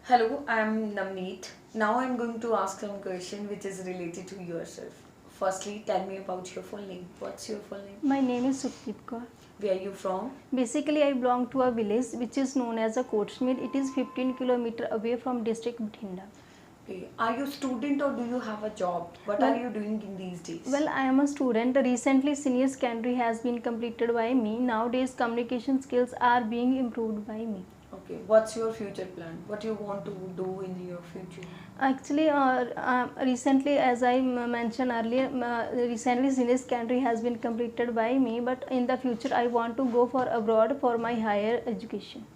Hello, I'm Namneet. Now I'm going to ask some question which is related to yourself. Firstly, tell me about your full name. What's your full name? My name is Sukhpreet Kaur. Where are you from? Basically, I belong to a village which is known as a Coatsmead. It is 15 km away from district Bhathinda. Okay. Are you a student or do you have a job? What are Well, you doing in these days? well, I am a student. Recently, senior secondary has been completed by me. Nowadays, communication skills are being improved by me. Okay. What's your future plan? What you want to do in your future? Actually, recently, as I mentioned earlier, recently senior secondary has been completed by me. But in the future, I want to go for abroad for my higher education.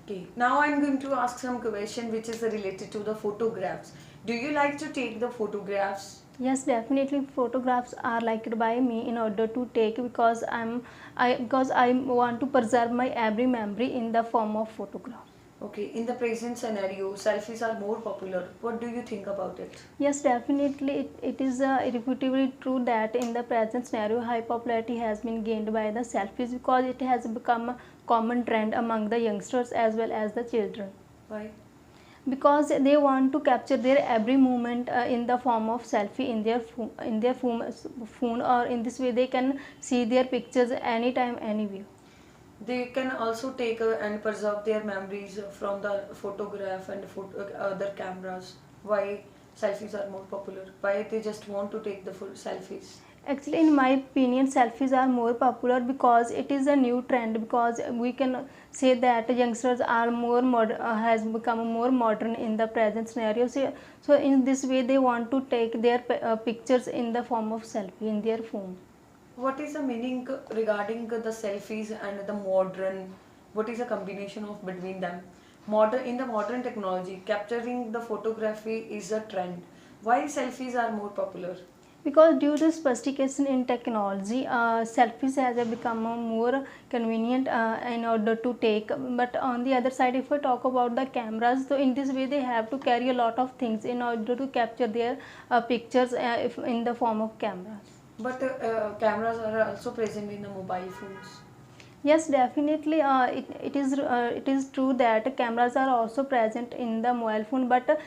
Okay. Now I'm going to ask some question which is related to the photographs. Do you like to take the photographs? Yes, definitely photographs are liked by me in order to take because I want to preserve my every memory in the form of photograph. Okay. In the present scenario, selfies are more popular. What do you think about it? Yes, definitely it is irrefutably true that in the present scenario high popularity has been gained by the selfies because it has become a common trend among the youngsters as well as the children. Why? Because they want to capture their every movement in the form of selfie in their phone, or in this way they can see their pictures anytime anywhere. They can also take and preserve their memories from the photograph and other cameras. Why selfies are more popular? Why they just want to take the full selfies? Actually, in my opinion, selfies are more popular because it is a new trend. Because we can say that youngsters are more has become more modern in the present scenario. So in this way, they want to take their pictures in the form of selfie in their phone. What is the meaning regarding the selfies and the modern? What is the combination of between them? Modern in the modern technology, capturing the photography is a trend. Why selfies are more popular? Because due to sophistication in technology, selfies has become more convenient in order to take. But on the other side, if we talk about the cameras, so in this way they have to carry a lot of things in order to capture their pictures if in the form of cameras. But cameras are also present in the mobile phones. Yes, definitely. It is true that cameras are also present in the mobile phone, but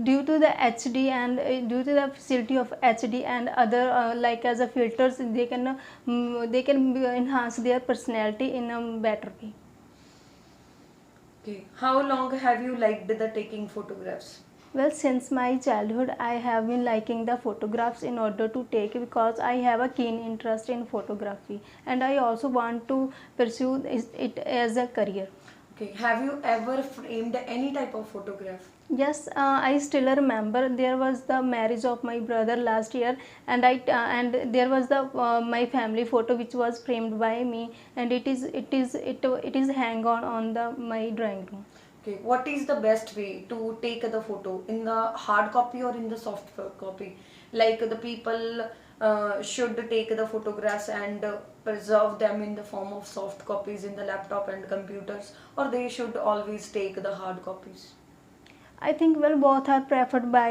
due to the HD and due to the facility of HD and other like as a filters, they can enhance their personality in a better way. Okay. How long have you liked the taking photographs? Well, since my childhood, I have been liking the photographs in order to take because I have a keen interest in photography and I also want to pursue it as a career. Okay. Have you ever framed any type of photograph? Yes, I still remember there was the marriage of my brother last year, and and there was the my family photo which was framed by me, and it is hang on the my drawing room. Okay. What is the best way to take the photo in the hard copy or in the soft copy? Like the people should take the photographs and preserve them in the form of soft copies in the laptop and computers, or they should always take the hard copies. I think well both are preferred by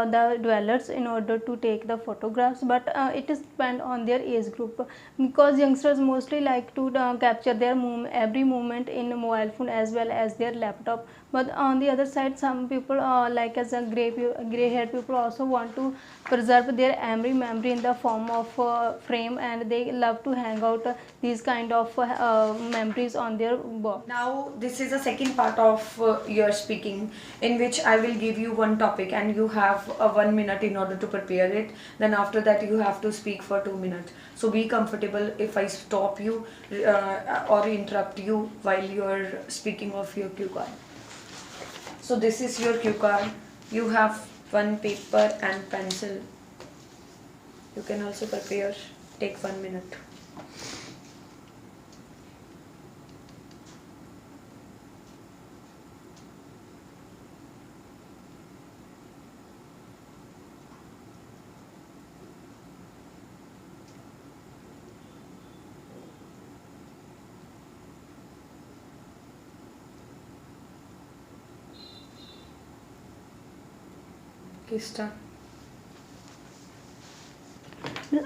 the dwellers in order to take the photographs, but it is depend on their age group because youngsters mostly like to capture their every movement in a mobile phone as well as their laptop. But on the other side, some people like as a gray haired people also want to preserve their every memory in the form of frame, and they love to hang out these kind of memories on their box. Now, this is the second part of your speaking, in which I will give you one topic and you have 1 minute in order to prepare it. Then, after that, you have to speak for 2 minutes. So, be comfortable if I stop you or interrupt you while you are speaking of your cue card. So, this is your cue card. You have one paper and pencil. You can also prepare, take 1 minute. Okay, start.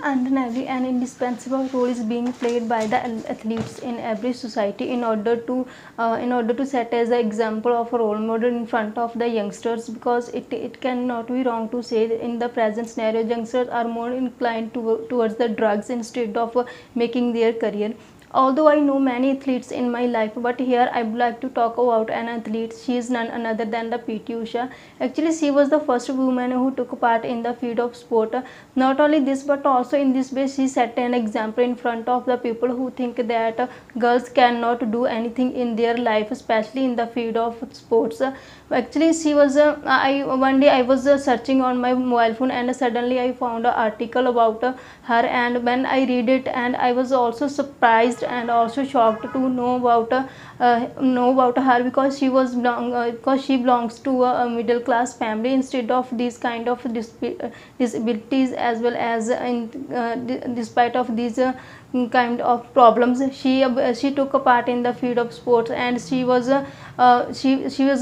undeniably an indispensable role is being played by the athletes in every society in order to set as an example of a role model in front of the youngsters, because it cannot be wrong to say that in the present scenario youngsters are more inclined towards the drugs instead of making their career. Although I know many athletes in my life, but here I would like to talk about an athlete. She is none other than the PT Usha. Actually, she was the first woman who took part in the field of sport. Not only this, but also in this way, she set an example in front of the people who think that girls cannot do anything in their life, especially in the field of sports. Actually, she was. I one day I was searching on my mobile phone, and suddenly I found an article about her. And when I read it, and I was also surprised and also shocked to know about her, because because she belongs to a middle class family instead of these kind of disabilities, as well as despite of these kind of problems, she took a part in the field of sports, and she was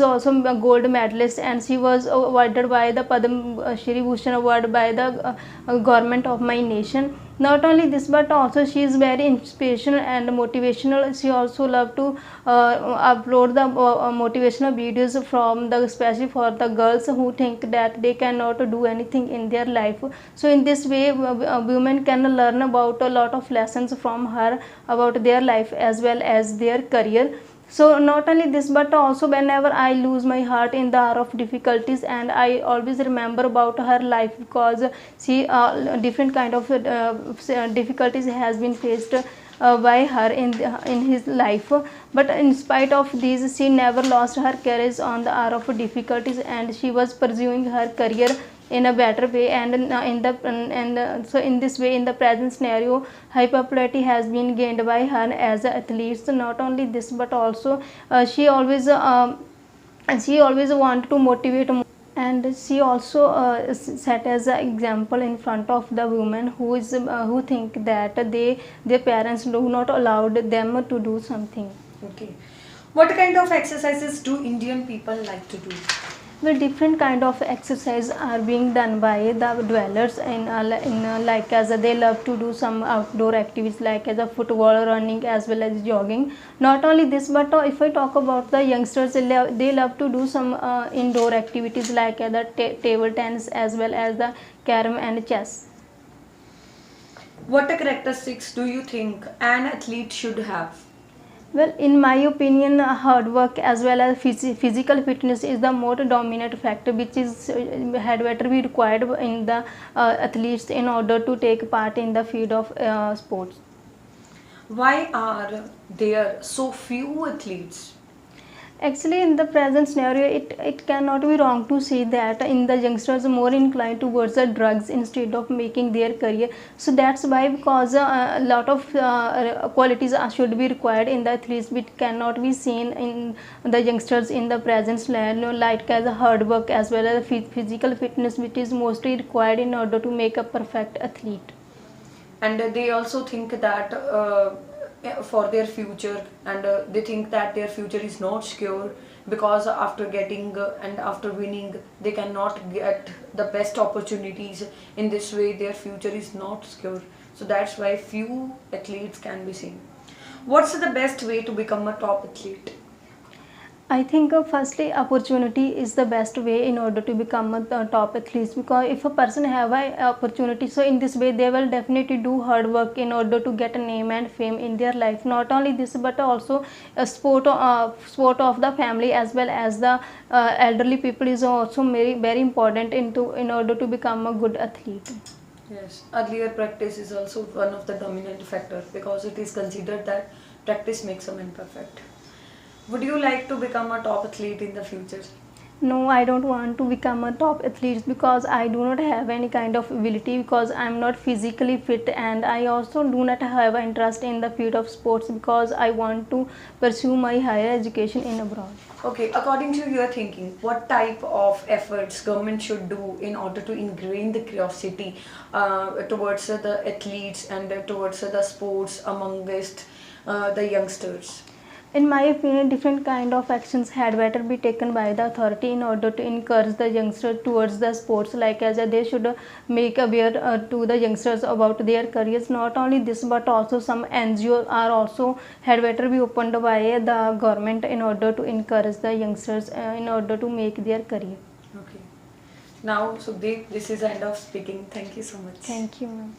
also a gold medalist, and she was awarded by the Padma Shri Bhushan award by the government of my nation. Not only this, but also she is very inspirational and motivational. She also love to upload the motivational videos from the, especially for the girls who think that they cannot do anything in their life. So in this way women can learn about a lot of lessons from her about their life as well as their career. So not only this, but also whenever I lose my heart in the hour of difficulties, and I always remember about her life, because she different kind of difficulties has been faced by her in his life. But in spite of these, she never lost her courage on the hour of difficulties, and she was pursuing her career in a better way. And so in this way, in the present scenario, high popularity has been gained by her as an athlete. So not only this, but also she always want to motivate, and she also set as an example in front of the women who think that their parents do not allow them to do something. Okay. What kind of exercises do Indian people like to do? Well, different kind of exercise are being done by the dwellers like as they love to do some outdoor activities like as a football, running, as well as jogging. Not only this, but if I talk about the youngsters, they love to do some indoor activities like the table tennis, as well as the carom and chess. What characteristics do you think an athlete should have? Well, in my opinion, hard work as well as physical fitness is the more dominant factor, which is had better be required in the athletes in order to take part in the field of sports. Why are there so few athletes? Actually, in the present scenario, it cannot be wrong to say that in the youngsters are more inclined towards the drugs instead of making their career. So that's why, because a lot of qualities should be required in the athletes, which cannot be seen in the youngsters in the present scenario, like as hard work as well as physical fitness, which is mostly required in order to make a perfect athlete. And they also think that for their future, and they think that their future is not secure, because after getting and after winning they cannot get the best opportunities. In this way their future is not secure, so that's why few athletes can be seen. What's the best way to become a top athlete? I think firstly opportunity is the best way in order to become a top athlete, because if a person have a opportunity, so in this way they will definitely do hard work in order to get a name and fame in their life. Not only this, but also a sport of the family as well as the elderly people is also very important in order to become a good athlete. Yes, earlier practice is also one of the dominant factor, because it is considered that practice makes a man perfect. Would you like to become a top athlete in the future? No, I don't want to become a top athlete, because I do not have any kind of ability, because I am not physically fit, and I also do not have an interest in the field of sports, because I want to pursue my higher education in abroad. Okay, according to your thinking, what type of efforts government should do in order to ingrain the curiosity towards the athletes and towards the sports amongst the youngsters? In my opinion, different kind of actions had better be taken by the authority in order to encourage the youngsters towards the sports, like as they should make aware to the youngsters about their careers. Not only this, but also some NGO are also had better be opened by the government in order to encourage the youngsters in order to make their career. Okay. Now, Sukhdeep, this is end of speaking. Thank you so much. Thank you, ma'am.